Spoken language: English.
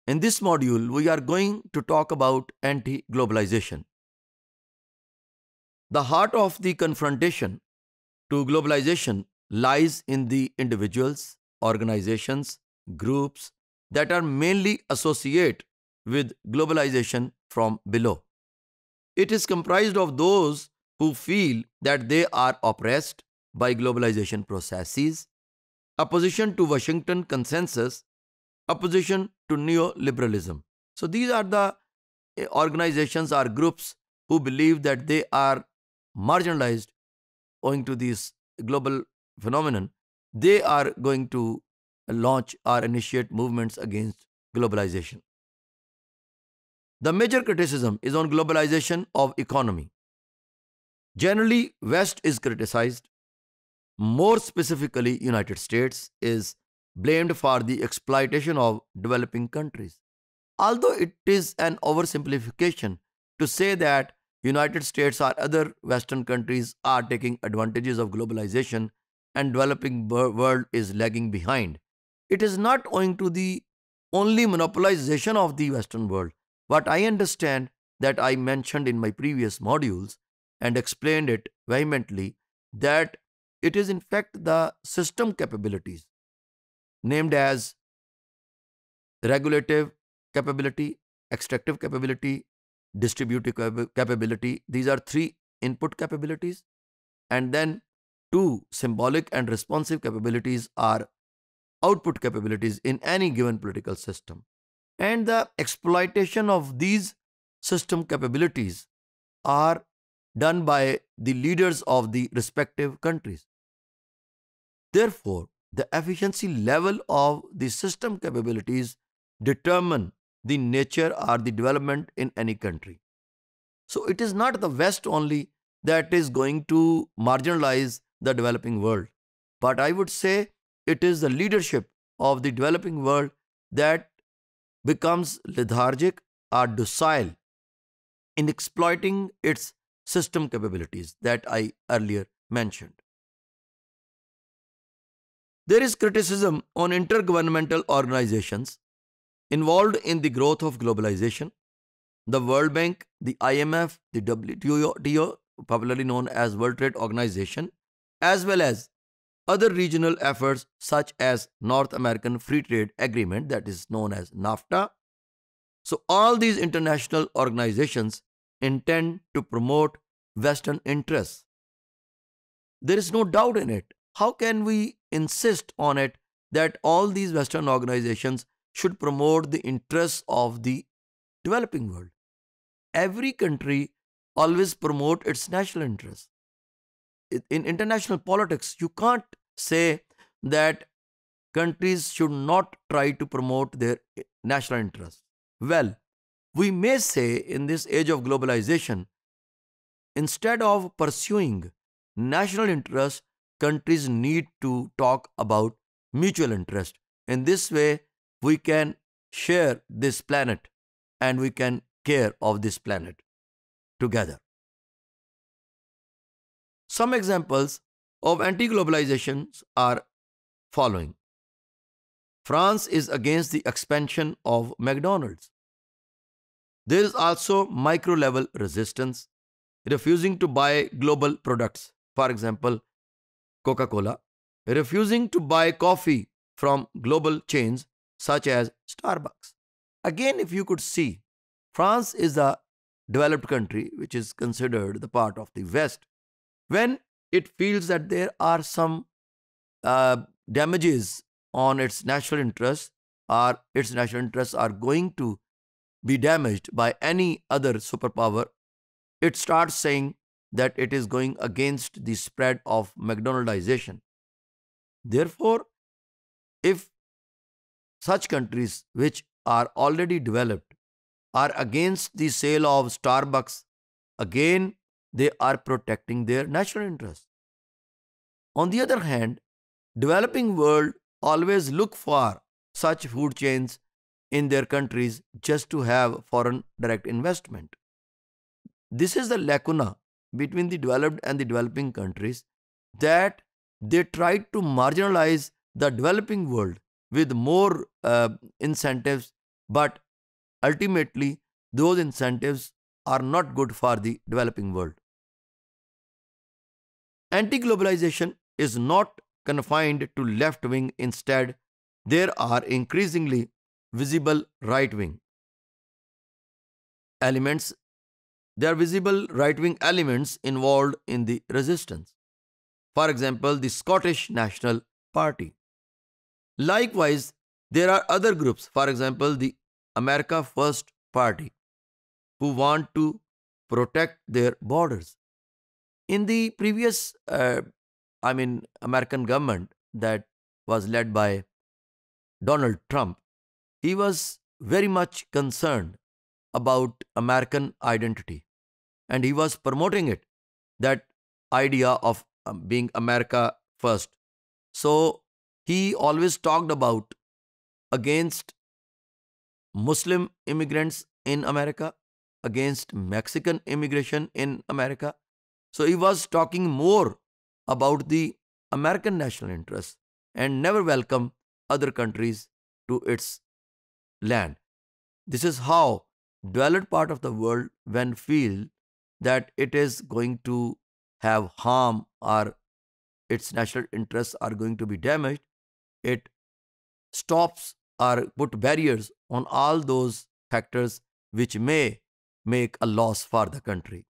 In this module, we are going to talk about anti-globalization. The heart of the confrontation to globalization lies in the individuals, organizations, groups that are mainly associate with globalization from below. It is comprised of those who feel that they are oppressed by globalization processes, opposition to Washington consensus, opposition to neoliberalism. So these are the organizations or groups who believe that they are marginalized owing to this global phenomenon. They are going to launch or initiate movements against globalization. The major criticism is on globalization of economy. Generally, West is criticized. More specifically, United States is blamed for the exploitation of developing countries. Although it is an oversimplification to say that United States or other Western countries are taking advantages of globalization and developing world is lagging behind. It is not owing to the only monopolization of the Western world. What I understand that I mentioned in my previous modules and explained it vehemently that it is in fact the system capabilities named as regulative capability, extractive capability, distributive capability. These are three input capabilities. And then two symbolic and responsive capabilities are output capabilities in any given political system. And the exploitation of these system capabilities are done by the leaders of the respective countries. Therefore, the efficiency level of the system capabilities determine the nature or the development in any country. So it is not the West only that is going to marginalize the developing world, but I would say it is the leadership of the developing world that becomes lethargic or docile in exploiting its system capabilities that I earlier mentioned. There is criticism on intergovernmental organizations involved in the growth of globalization. The World Bank, the IMF, the WTO, popularly known as World Trade Organization, as well as other regional efforts such as North American Free Trade Agreement, that is known as NAFTA. So all these international organizations intend to promote Western interests. There is no doubt in it. How can we insist on it that all these Western organizations should promote the interests of the developing world? Every country always promote its national interests. In international politics, you can't say that countries should not try to promote their national interests. Well, we may say in this age of globalization, instead of pursuing national interest, countries need to talk about mutual interest. In this way, we can share this planet and we can care of this planet together. Some examples of anti globalizations are following. France is against the expansion of McDonald's. There is also micro level resistance, refusing to buy global products. For example, Coca Cola, refusing to buy coffee from global chains such as Starbucks. Again, if you could see, France is a developed country which is considered the part of the West. When it feels that there are some uh, damages on its national interests, or its national interests are going to be damaged by any other superpower, it starts saying that it is going against the spread of McDonaldization. Therefore, if such countries which are already developed are against the sale of Starbucks, again they are protecting their national interests. On the other hand, developing world always look for such food chains in their countries just to have foreign direct investment. This is the lacuna between the developed and the developing countries, that they try to marginalize the developing world with more incentives But ultimately, those incentives are not good for the developing world. Anti globalization is not confined to left wing, instead, there are increasingly visible right wing elements. There are visible right wing elements involved in the resistance. For example, the Scottish National Party. Likewise, there are other groups, for example, the America First Party, who want to protect their borders. In the previous, American government that was led by Donald Trump, he was very much concerned about American identity and he was promoting it, that idea of being America first. So he always talked about against Muslim immigrants in America, against Mexican immigration in America. So he was talking more about the American national interest and never welcome other countries to its land. This is how developed part of the world, when feel that it is going to have harm or its national interests are going to be damaged, it stops or put barriers on all those factors which may make a loss for the country.